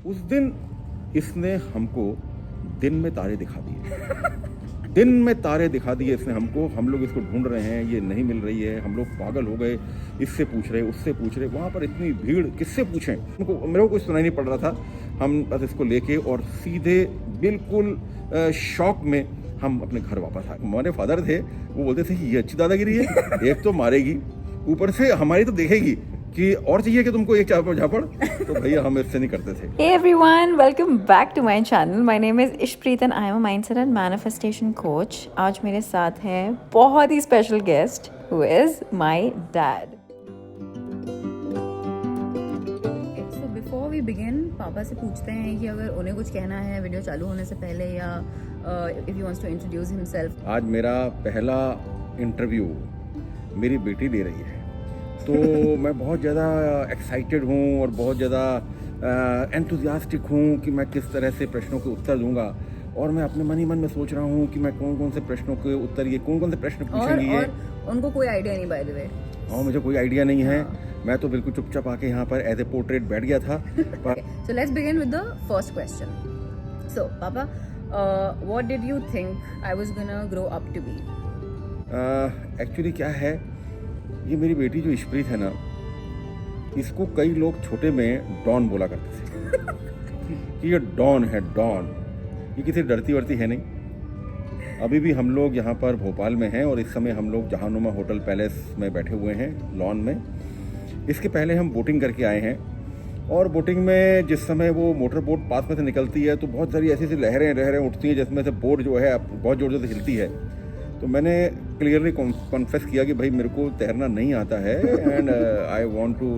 उस दिन इसने हमको दिन में तारे दिखा दिए। दिन में तारे दिखा दिए इसने हमको। हम लोग इसको ढूंढ रहे हैं, ये नहीं मिल रही है। हम लोग पागल हो गए, इससे पूछ रहे, उससे पूछ रहे। वहाँ पर इतनी भीड़, किससे पूछें? मेरे को कुछ सुनाई नहीं पड़ रहा था। हम बस इसको लेके और सीधे बिल्कुल शॉक में हम अपने घर वापस आए। हमारे फादर थे, वो बोलते थे कि ये अच्छी दादागिरी है, एक तो मारेगी, ऊपर से हमारी तो देखेगी कि और चाहिए कि तुमको एक झापड़। तो भैया हम इससे नहीं करते थे। Hey everyone, welcome back to my channel. My name is Ishpreet and I am a mindset and manifestation coach. आज मेरे साथ है बहुत ही special guest who is my dad. So before we begin, पापा से पूछते हैं कि अगर उन्हें कुछ कहना है वीडियो चालू होने से पहले या if he wants to introduce himself. आज मेरा पहला इंटरव्यू मेरी बेटी दे रही है, तो मैं बहुत ज़्यादा एक्साइटेड हूँ और बहुत ज़्यादा एंथुजियास्टिक हूँ कि मैं किस तरह से प्रश्नों के उत्तर दूंगा। और मैं अपने मन ही मन में सोच रहा हूँ कि मैं कौन कौन से प्रश्नों के उत्तर, ये कौन कौन से प्रश्न पूछेंगे ये। और उनको कोई आइडिया नहीं बाय द वे। हाँ, मुझे कोई आइडिया नहीं है। मैं तो बिल्कुल चुपचाप आके यहाँ पर एज ए पोर्ट्रेट बैठ गया था। So let's begin with the first question. So Papa, what did you think I was gonna grow up to be? Actually क्या है, ये मेरी बेटी जो इशप्रीत है ना, इसको कई लोग छोटे में डॉन बोला करते थे कि ये डॉन है, डॉन। ये किसी डरती वरती है नहीं। अभी भी हम लोग यहाँ पर भोपाल में हैं और इस समय हम लोग जहानुमा होटल पैलेस में बैठे हुए हैं, लॉन में। इसके पहले हम बोटिंग करके आए हैं और बोटिंग में जिस समय वो मोटर बोट पास में से निकलती है तो बहुत सारी ऐसी ऐसी लहरें उठती हैं जिसमें से बोट जो है बहुत ज़ोर से हिलती है। तो मैंने क्लियरली कॉन्फेस किया कि भाई मेरे को तैरना नहीं आता है and I want to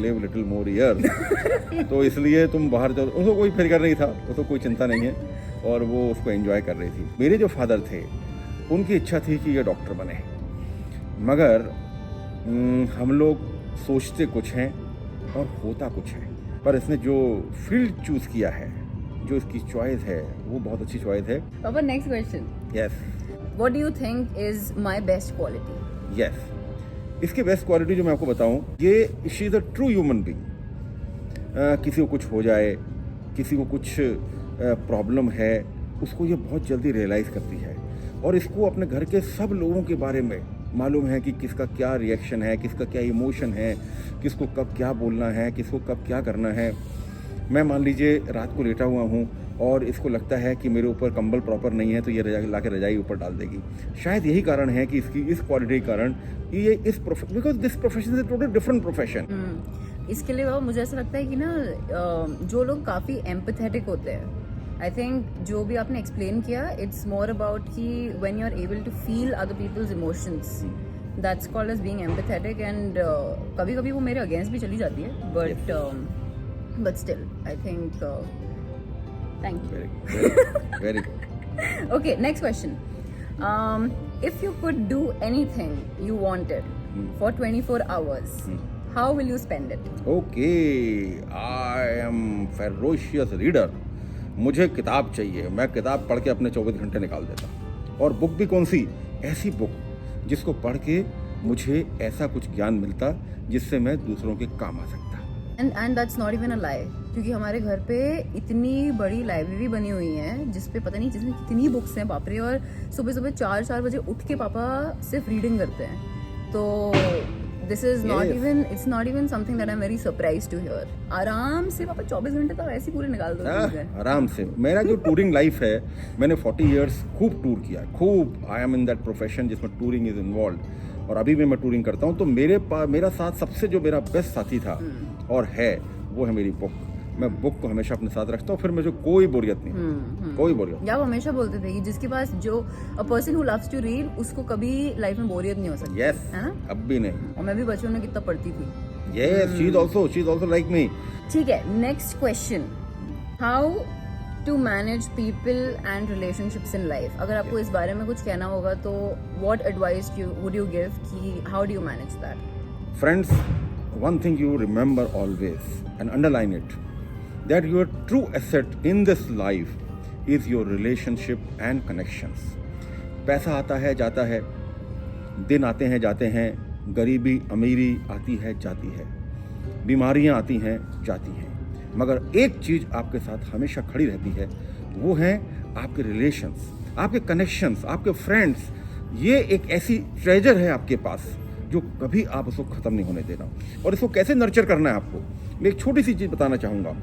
live little more years. तो इसलिए तुम बाहर जाओ। उसको कोई फिक्र नहीं था, उसको कोई चिंता नहीं है और वो उसको एंजॉय कर रही थी। मेरे जो फादर थे उनकी इच्छा थी कि ये डॉक्टर बने, मगर हम लोग सोचते कुछ हैं और होता कुछ है। पर इसने जो फील्ड चूज़ किया है, जो इसकी चॉइस है, वो बहुत अच्छी चॉइस है। Papa, next question. Yes What do you think is my best quality? Yes इसकी बेस्ट क्वालिटी जो मैं आपको बताऊं, ये she is a true human being. किसी को कुछ हो जाए, किसी को कुछ प्रॉब्लम है, उसको ये बहुत जल्दी रियलाइज़ करती है और इसको अपने घर के सब लोगों के बारे में मालूम है कि किसका क्या रिएक्शन है, किसका क्या इमोशन है, किसको कब क्या बोलना है, किसको कब क्या करना है। मैं मान लीजिए रात को लेटा हुआ हूँ और इसको लगता है कि मेरे ऊपर कंबल प्रॉपर नहीं है तो ये ला के रजाई ऊपर डाल देगी। शायद यही कारण है कि इसकी इस क्वालिटी के कारण ये इस because this profession is total different profession. इसके लिए बाबा मुझे ऐसा लगता है कि ना जो लोग काफ़ी एम्पथेटिक होते हैं, आई थिंक जो भी आपने एक्सप्लेन किया, इट्स मोर अबाउट कि when you are able to feel other peoples emotions, that's called as being empathetic. And कभी कभी वो मेरे अगेंस्ट भी चली जाती है, but still I think thank you. Very good. Okay, next question. If you could do anything you wanted for 24 hours, how will you spend it? Okay, I am ferocious reader. मुझे किताब चाहिए। मैं किताब पढ़ के अपने 24 घंटे निकाल देता। और बुक भी कौन सी? ऐसी बुक जिसको पढ़ के मुझे ऐसा कुछ ज्ञान मिलता जिससे मैं दूसरों के काम आ सकता। And that's not even a lie, क्योंकि हमारे घर पे इतनी बड़ी लाइब्रेरी बनी हुई है जिसपे पता नहीं जिसमें कितनी बुक्स हैं बाप रे। और सुबह सुबह 4 बजे उठ के पापा सिर्फ रीडिंग करते हैं। तो this is it's not even something that I am very surprised to hear. आराम से पापा 24 घंटे तो ऐसे पूरे निकाल दो। आराम से। मेरा जो टूरिंग लाइफ है, मैंने 40 इयर्स खूब टूर किया, खूब। I am in that profession जिसमें टूरिंग इज इन्वॉल्व और अभी भी मैं टूरिंग करता हूँ। तो मेरा साथ सबसे जो मेरा बेस्ट साथी था और है, वो है मेरी बुक। मैं बुक को हमेशा अपने साथ रखता हूँ, फिर मुझे कोई बोरियत नहीं। कोई बोरियत। या वो हमेशा बोलते थे कि जिसके पास जो a person who loves to read, उसको कभी लाइफ में बोरियत नहीं हो सकती। यस, है ना? अब भी नहीं। और मैं भी बचपन में कितना पढ़ती थी। Yes, she is also like me. ठीक है, next question, how to manage people and relationships in life. अगर आपको इस बारे में कुछ कहना होगा तो what advice would you give कि how do you manage that? Friends, one thing you remember always and underline it, that your true asset in this life is your relationship and connections. पैसा आता है जाता है, दिन आते हैं जाते हैं, गरीबी अमीरी आती है जाती है, बीमारियां आती हैं जाती हैं, मगर एक चीज़ आपके साथ हमेशा खड़ी रहती है, वो है आपके रिलेशंस, आपके कनेक्शंस, आपके फ्रेंड्स। ये एक ऐसी ट्रेजर है आपके पास जो कभी आप उसको ख़त्म नहीं होने देना। और इसको कैसे नर्चर करना है आपको, मैं एक छोटी सी चीज़ बताना चाहूँगा।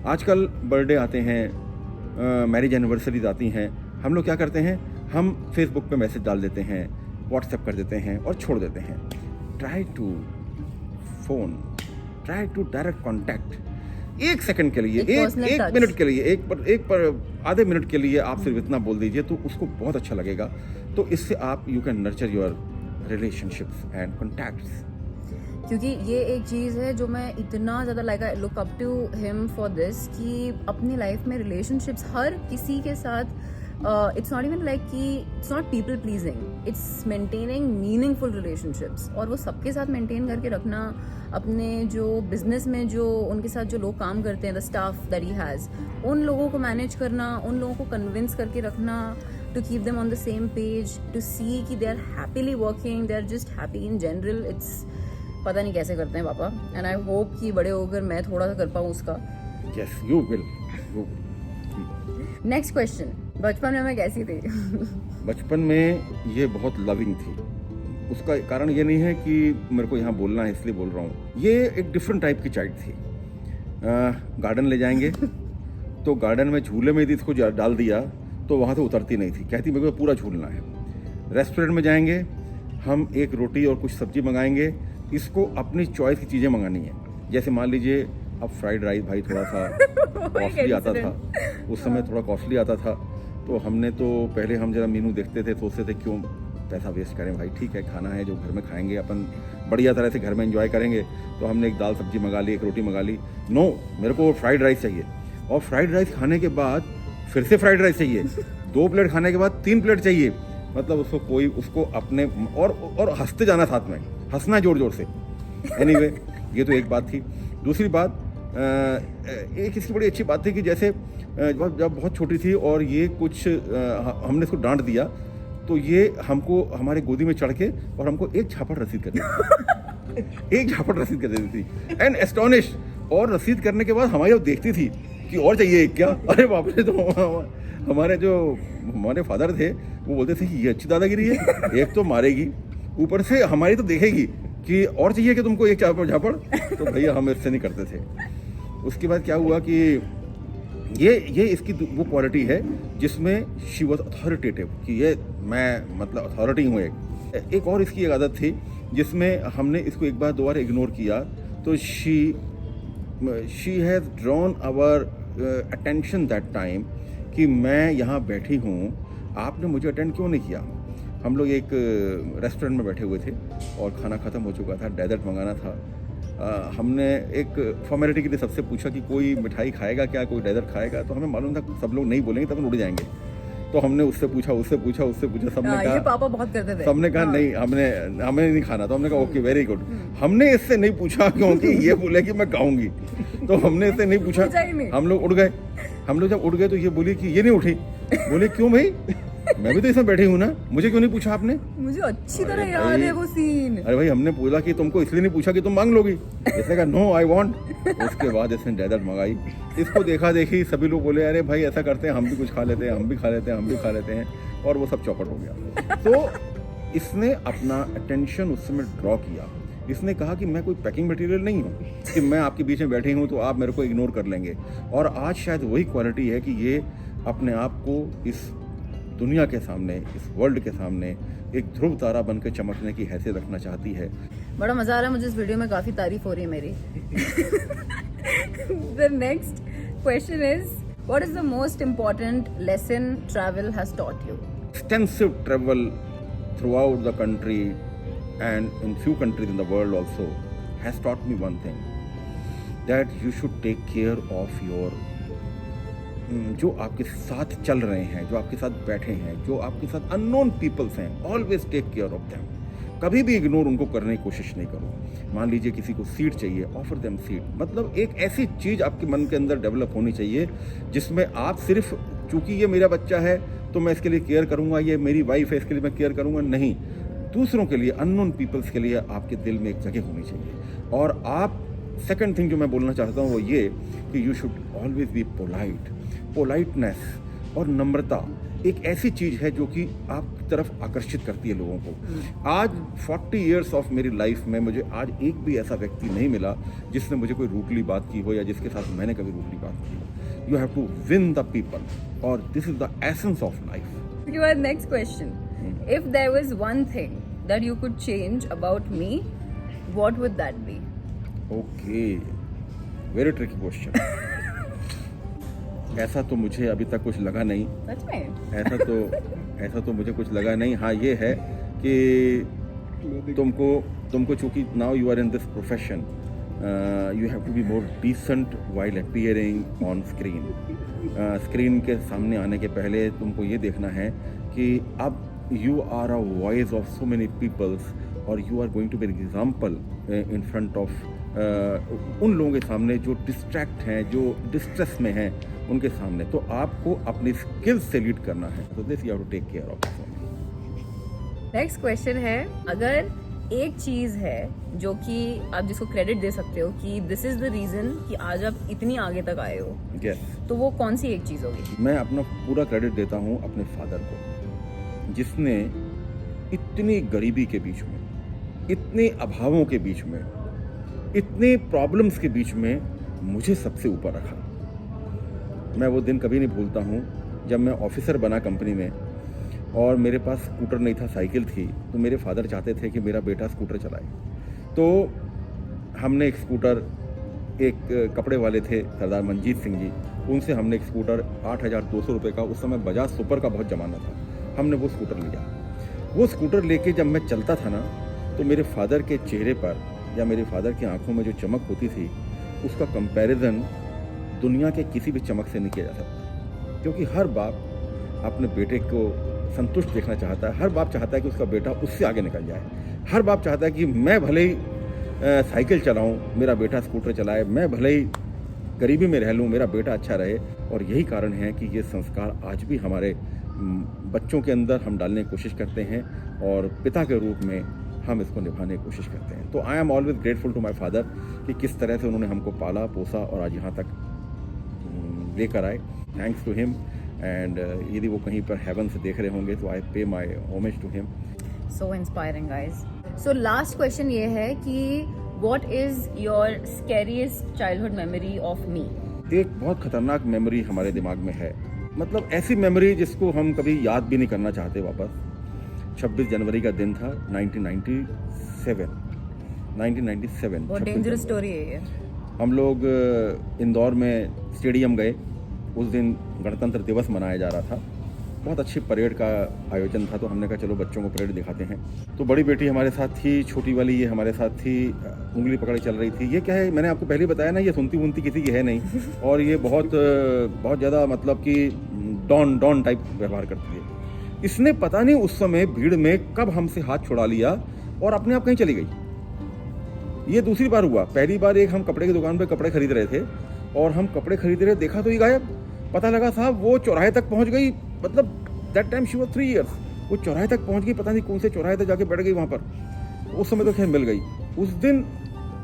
आजकल बर्थडे आते हैं, मैरिज एनिवर्सरीज आती हैं, हम लोग क्या करते हैं, हम फेसबुक पे मैसेज डाल देते हैं, व्हाट्सएप कर देते हैं और छोड़ देते हैं। Try to phone, try to direct contact. एक सेकंड के लिए, एक मिनट के लिए, एक पर आधे मिनट के लिए आप सिर्फ इतना बोल दीजिए तो उसको बहुत अच्छा लगेगा। तो इससे आप you can nurture your relationships and contacts. क्योंकि ये एक चीज़ है जो मैं इतना ज़्यादा like I look up to him for this, कि अपनी लाइफ में रिलेशनशिप्स हर किसी के साथ इट्स नॉट इवन लाइक कि it's not people pleasing, it's maintaining meaningful relationships. और वो सबके साथ मेंटेन करके रखना, अपने जो बिजनेस में जो उनके साथ जो लोग काम करते हैं, the staff that he has, उन लोगों को मैनेज करना, उन लोगों को कन्विंस करके रखना, to keep them on the same page, to see कि they are happily working, they are just happy in general. It's पता नहीं कैसे करते हैं पापा, and I hope कि बड़े होकर मैं थोड़ा सा कर पाऊँ उसका। Yes, you will. Next question, बचपन में मैं कैसी थी? बचपन में ये बहुत लविंग थी। उसका कारण ये नहीं है कि मेरे को यहाँ बोलना है इसलिए बोल रहा हूँ। ये एक डिफरेंट टाइप की चाइल्ड थी। गार्डन ले जाएंगे तो गार्डन में झूले में यदि इसको डाल दिया तो वहाँ से उतरती नहीं थी, कहती मेरे को पूरा झूलना है। रेस्टोरेंट में जाएंगे, हम एक रोटी और कुछ सब्जी मंगाएंगे, इसको अपनी चॉइस की चीज़ें मंगानी है। जैसे मान लीजिए अब फ्राइड राइस भाई थोड़ा सा कॉस्टली आता था, उस समय थोड़ा कॉस्टली आता था, तो हमने तो पहले हम जरा मेनू देखते थे, सोचते थे क्यों पैसा वेस्ट करें भाई, ठीक है खाना है जो घर में खाएंगे, अपन बढ़िया तरह से घर में एंजॉय करेंगे। तो हमने एक दाल सब्जी मंगा ली, एक रोटी मंगा ली। नो, मेरे को फ्राइड राइस चाहिए। और फ्राइड राइस खाने के बाद फिर से फ्राइड राइस चाहिए, 2 प्लेट खाने के बाद 3 प्लेट चाहिए। मतलब उसको कोई उसको अपने और हंसते जाना, साथ में हंसना जोर जोर से। एनीवे, ये तो एक बात थी। दूसरी बात, एक इसकी बड़ी अच्छी बात थी कि जैसे जब बहुत छोटी थी और ये कुछ हमने इसको डांट दिया तो ये हमको हमारे गोदी में चढ़ के और हमको एक झापड़ रसीद कर देती थी। एक झापड़ रसीद कर देती थी एंड एस्टोनिश। और रसीद करने के बाद हमारी देखती थी कि और चाहिए एक क्या। अरे बाप रे, तो हमारे फादर थे वो बोलते थे कि ये अच्छी दादागिरी है, एक तो मारेगी ऊपर से हमारी तो देखेगी कि और चाहिए कि तुमको एक झापड़। तो भैया हम इससे नहीं करते थे। उसके बाद क्या हुआ कि ये इसकी वो क्वालिटी है जिसमें शी वॉज अथॉरिटेटिव, कि ये मैं मतलब अथॉरिटी हूँ। एक और इसकी एक आदत थी जिसमें हमने इसको एक बार 2 बार इग्नोर किया तो she has drawn our attention that time कि मैं यहाँ बैठी हूँ, आपने मुझे अटेंड क्यों नहीं किया। हम लोग एक रेस्टोरेंट में बैठे हुए थे और खाना ख़त्म हो चुका था, डेजर्ट मंगाना था। हमने एक फॉर्मेलिटी के लिए सबसे पूछा कि कोई मिठाई खाएगा क्या, कोई डेजर्ट खाएगा। तो हमें मालूम था सब लोग नहीं बोलेंगे तब उड़ जाएंगे। तो हमने उससे पूछा सबने कहा, ये पापा बहुत करते थे। सबने कहा नहीं, हमें नहीं खाना। तो हमने कहा ओके वेरी गुड। हमने इससे नहीं पूछा क्योंकि ये बोले कि मैं गाऊंगी, तो हमने इससे नहीं पूछा, हम लोग उड़ गए। हम लोग जब उड़ गए तो ये बोली कि ये नहीं उठी। बोले क्यों भाई, मैं भी तो इसमें बैठी हूँ ना, मुझे क्यों नहीं पूछा आपने। मुझे अच्छी तरह याद है वो सीन। अरे भाई हमने बोला कि तुमको इसलिए नहीं पूछा कि तुम मांग लोगी। इसने कहा नो आई वांट। उसके बाद इसने डेजर्ट मंगाई। इसको देखा देखी सभी लोग बोले अरे भाई ऐसा करते हैं, हम भी कुछ खा लेते हैं, हम भी खा लेते हैं। और वो सब चौपट हो गया। तो इसने अपना अटेंशन उस समय ड्रॉ किया। इसने कहा कि मैं कोई पैकिंग मटेरियल नहीं हूँ कि मैं आपके बीच में बैठी हूँ तो आप मेरे को इग्नोर कर लेंगे। और आज शायद वही क्वालिटी है कि ये अपने आप को इस दुनिया के सामने, इस वर्ल्ड के सामने एक ध्रुव तारा बनकर चमकने की हैसियत रखना चाहती है। बड़ा मजा आ रहा है मुझे इस वीडियो में, काफी तारीफ हो रही है मेरी। The next question is, what is the most important lesson travel has taught you? Extensive travel throughout the country and in few countries in the world also has taught me one thing, that you should take care of your जो आपके साथ चल रहे हैं, जो आपके साथ बैठे हैं, जो आपके साथ अननोन पीपल्स हैं, always take care of them. कभी भी इग्नोर उनको करने की कोशिश नहीं करो। मान लीजिए किसी को सीट चाहिए, ऑफर देम सीट। मतलब एक ऐसी चीज़ आपके मन के अंदर डेवलप होनी चाहिए जिसमें आप सिर्फ चूंकि ये मेरा बच्चा है तो मैं इसके लिए केयर करूँगा, ये मेरी वाइफ है इसके लिए मैं केयर करूँगा, नहीं। दूसरों के लिए, अननोन पीपल्स के लिए आपके दिल में एक जगह होनी चाहिए। और आप सेकंड थिंग जो मैं बोलना चाहता हूँ वो ये कि you should always be polite. Politeness और नम्रता एक ऐसी चीज़ है जो कि आपकी तरफ आकर्षित करती है लोगों को। आज 40 इयर्स ऑफ मेरी लाइफ में मुझे आज एक भी ऐसा व्यक्ति नहीं मिला जिसने मुझे कोई रूटली बात की हो या जिसके साथ मैंने कभी रूटली बात की हो। You have to win the people और this is the essence of life. Your next question. If there was one thing that you could change about me, what would that be? Okay, very tricky question. ऐसा तो मुझे अभी तक कुछ लगा नहीं। सच में? ऐसा तो मुझे कुछ लगा नहीं। हाँ, ये है कि तुमको चूंकि now you are in this profession, you have to be more decent while appearing on screen. Screen के सामने आने के पहले तुमको ये देखना है कि अब you are a voice of so many peoples और you are going to be an example in front of उन लोगों के सामने जो डिस्ट्रैक्ट हैं, जो डिस्ट्रेस में हैं, उनके सामने। तो आपको अपनी स्किल्स से लीड करना है। तो this you have to take care of. Next question है, अगर एक चीज है जो कि आप जिसको क्रेडिट दे सकते हो कि दिस इज द रीजन कि आज आप इतनी आगे तक आए हो, yes. तो वो कौन सी एक चीज होगी? मैं अपना पूरा क्रेडिट देता हूँ अपने फादर को, जिसने इतनी गरीबी के बीच में, इतने अभावों के बीच में, इतने प्रॉब्लम्स के बीच में मुझे सबसे ऊपर रखा। मैं वो दिन कभी नहीं भूलता हूँ जब मैं ऑफिसर बना कंपनी में और मेरे पास स्कूटर नहीं था, साइकिल थी। तो मेरे फादर चाहते थे कि मेरा बेटा स्कूटर चलाए। तो हमने एक स्कूटर, एक कपड़े वाले थे सरदार मंजीत सिंह जी, उनसे हमने एक स्कूटर 8,200 रुपये का, उस समय बजाज सुपर का बहुत ज़माना था, हमने वो स्कूटर लिया। वो स्कूटर लेके जब मैं चलता था ना, तो मेरे फादर के चेहरे पर या मेरे फादर की आंखों में जो चमक होती थी, उसका कंपैरिजन दुनिया के किसी भी चमक से नहीं किया जा सकता। क्योंकि हर बाप अपने बेटे को संतुष्ट देखना चाहता है। हर बाप चाहता है कि उसका बेटा उससे आगे निकल जाए। हर बाप चाहता है कि मैं भले ही साइकिल चलाऊं, मेरा बेटा स्कूटर चलाए, मैं भले ही गरीबी में रह लूं, मेरा बेटा अच्छा रहे। और यही कारण है कि ये संस्कार आज भी हमारे बच्चों के अंदर हम डालने की कोशिश करते हैं और पिता के रूप में हम इसको निभाने की कोशिश करते हैं। तो I am always grateful to my father कि किस तरह से उन्होंने हमको पाला पोसा और आज यहाँ तक लेकर आए। Thanks to him. एंड यदि वो कहीं पर हेवन से देख रहे होंगे तो I pay my homage to him. So inspiring guys. So last question ये है कि what is your scariest childhood memory of me? एक बहुत खतरनाक मेमोरी हमारे दिमाग में है, मतलब ऐसी मेमोरी जिसको हम कभी याद भी नहीं करना चाहते वापस। 26 जनवरी का दिन था 1997। बहुत डेंजरस स्टोरी है ये। हम लोग इंदौर में स्टेडियम गए। उस दिन गणतंत्र दिवस मनाया जा रहा था। बहुत अच्छी परेड का आयोजन था। तो हमने कहा चलो बच्चों को परेड दिखाते हैं। तो बड़ी बेटी हमारे साथ थी, छोटी वाली ये हमारे साथ थी, उंगली पकड़े चल रही थी। ये क्या है, मैंने आपको पहले बताया ना, ये सुनती वुनती किसी की है नहीं और ये बहुत ज़्यादा मतलब कि डॉन टाइप व्यवहार करती है। इसने पता नहीं उस समय भीड़ में कब हमसे हाथ छुड़ा लिया और अपने आप कहीं चली गई। ये दूसरी बार हुआ। पहली बार एक हम कपड़े की दुकान पे कपड़े खरीद रहे थे और हम कपड़े खरीद रहे, देखा तो ये गायब। पता लगा साहब वो चौराहे तक पहुंच गई। मतलब that time she was 3 years. वो चौराहे तक पहुंच गई, पता नहीं कौन से चौराहे तक जाके बैठ गई वहाँ पर। उस समय तो खैर मिल गई। उस दिन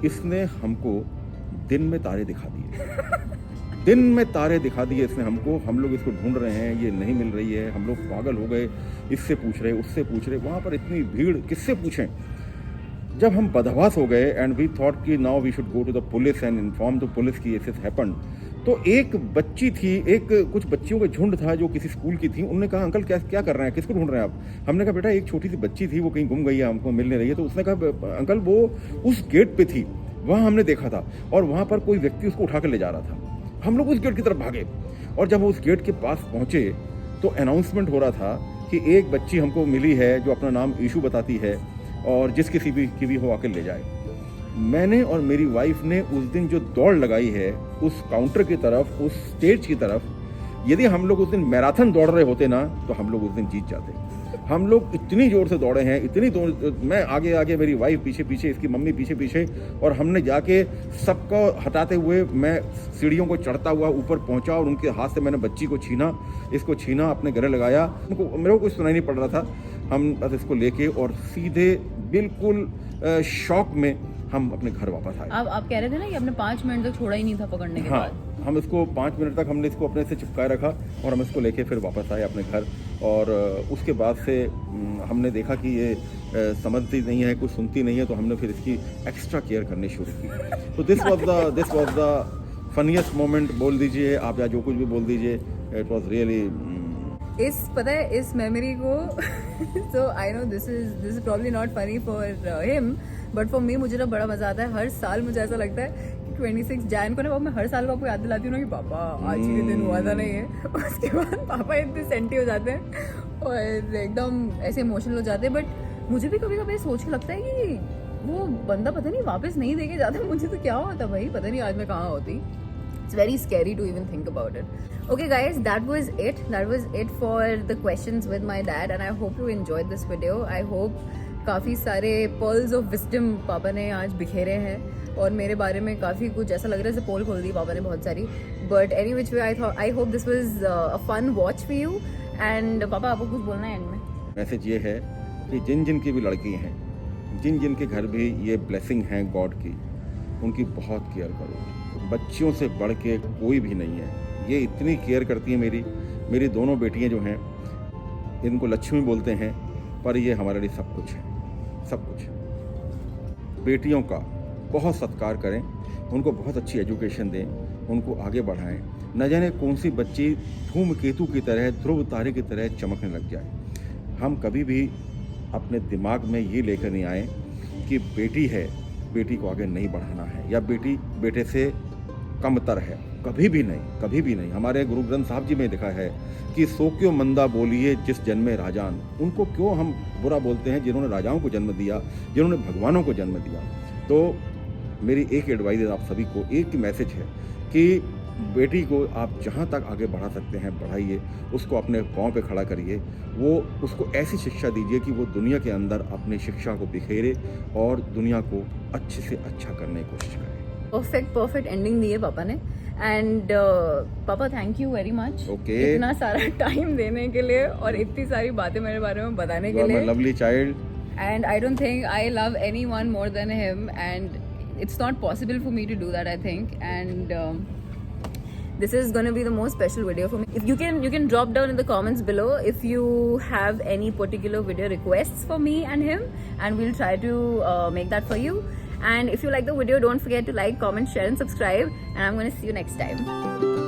इसने हमको दिन में तारे दिखा दिए। दिन में तारे दिखा दिए इसने हमको। हम लोग इसको ढूंढ रहे हैं, ये नहीं मिल रही है। हम लोग पागल हो गए, इससे पूछ रहे, उससे पूछ रहे। वहाँ पर इतनी भीड़, किससे पूछें। जब हम बदहवास हो गए एंड वी थॉट कि now we should go to the police and inform the police की दिस हैपेंड। तो एक बच्ची थी, कुछ बच्चियों का झुंड था जो किसी स्कूल की थी। उन्होंने कहा अंकल क्या कर रहे हैं, किसको ढूंढ रहे हैं आप? हमने कहा बेटा एक छोटी सी बच्ची थी, वो कहीं गुम गई है, हमको मिल नहीं रही है। तो उसने कहा अंकल वो उस गेट पे थी, वहाँ हमने देखा था और वहाँ पर कोई व्यक्ति उसको उठा कर ले जा रहा था। हम लोग उस गेट की तरफ भागे और जब उस गेट के पास पहुँचे तो अनाउंसमेंट हो रहा था कि एक बच्ची हमको मिली है जो अपना नाम ईशू बताती है और जिस किसी भी की भी हो आकर ले जाए। मैंने और मेरी वाइफ ने उस दिन जो दौड़ लगाई है उस काउंटर की तरफ, उस स्टेज की तरफ, यदि हम लोग उस दिन मैराथन दौड़ रहे होते ना तो हम लोग उस दिन जीत जाते। हम लोग इतनी जोर से दौड़े हैं, इतनी मैं आगे आगे, मेरी वाइफ पीछे पीछे, इसकी मम्मी पीछे पीछे, और हमने जाके सबको हटाते हुए मैं सीढ़ियों को चढ़ता हुआ ऊपर पहुंचा और उनके हाथ से मैंने बच्ची को छीना, इसको छीना, अपने गले लगाया। मेरे को कुछ सुनाई नहीं पड़ रहा था। हम बस इसको लेके और सीधे बिल्कुल शॉक में हम अपने घर वापस आए। आप कह रहे थे ना कि आपने 5 मिनट तक छोड़ा ही नहीं था पकड़ने के हाँ, बाद। हम इसको 5 मिनट तक हमने इसको अपने से चिपकाए रखा और हम इसको लेके फिर वापस आए अपने घर। और उसके बाद से हमने देखा कि ये समझती नहीं है, कुछ सुनती नहीं है, तो हमने फिर इसकी एक्स्ट्रा केयर करनी शुरू की। तो this was the funniest moment बोल दीजिए आप, या जो कुछ भी बोल दीजिए, इट वाज रियली पता है इस मेमोरी को so I know this is probably not funny for him, but for me मुझे ना बड़ा मजा आता है। हर साल मुझे ऐसा लगता है 26 जैन को ना मैं हर साल को आपको याद दिलाती हूँ ना कि पापा आज ही के दिन हुआ था नहीं है। उसके बाद पापा इतने सेंटी हो जाते हैं और एकदम ऐसे इमोशनल हो जाते हैं। बट मुझे भी कभी कभी सोच के लगता है कि वो बंदा पता नहीं वापस नहीं देके जाता, मुझे तो क्या होता भाई, पता नहीं आज मैं कहाँ होती। It's very scary to even think about it. Okay guys, that was it for the questions with my dad, and I hope you enjoyed this video. I hope काफ़ी सारे pearls of wisdom पापा ने आज बिखेरे हैं और मेरे बारे में काफ़ी कुछ ऐसा लग रहा है जैसे पोल खोल दी पापा ने बहुत सारी। But any which way, I hope this was a fun watch for you. And पापा आपको कुछ बोलना है एंड में? मैसेज ये है कि जिन जिन की भी लड़की हैं, जिन जिन के घर भी ये ब्लेसिंग हैं गॉड की, उनकी बहुत केयर करो। बच्चियों से बढ़ के कोई भी नहीं है, ये इतनी केयर करती है। मेरी दोनों बेटियां जो हैं, इनको लक्ष्मी बोलते हैं, पर ये हमारे लिए सब कुछ है, सब कुछ। बेटियों का बहुत सत्कार करें, उनको बहुत अच्छी एजुकेशन दें, उनको आगे बढ़ाएं। न जाने कौन सी बच्ची धूमकेतु की तरह, ध्रुव तारे की तरह चमकने लग जाए। हम कभी भी अपने दिमाग में ये लेकर नहीं आए कि बेटी है, बेटी को आगे नहीं बढ़ाना है, या बेटी बेटे से कमतर है। कभी भी नहीं, कभी भी नहीं। हमारे गुरु ग्रंथ साहब जी में लिखा है कि सो क्यों मंदा बोलिए जिस जन्मे राजान। उनको क्यों हम बुरा बोलते हैं जिन्होंने राजाओं को जन्म दिया, जिन्होंने भगवानों को जन्म दिया। तो मेरी एक एडवाइस है आप सभी को, एक मैसेज है कि बेटी को आप जहाँ तक आगे बढ़ा सकते हैं बढ़ाइए, उसको अपने पाँव पे खड़ा करिए। वो उसको ऐसी शिक्षा दीजिए कि वो दुनिया के अंदर अपनी शिक्षा को बिखेरे और दुनिया को अच्छे से अच्छा करने की कोशिश करे। परफेक्ट एंडिंग दी है पापा ने। एंड पापा थैंक यू वेरी मच इतना सारा टाइम देने के लिए और इतनी सारी बातें मेरे बारे में बताने के लिए। Lovely child, and I don't think I love anyone more than him, and it's not possible for me to do that, I think. And this is going to be the most special video for me. If you can drop down in the comments below if you have any particular video requests for me and him, and we'll try to make that for you. And if you like the video, don't forget to like, comment, share and subscribe, and I'm going to see you next time.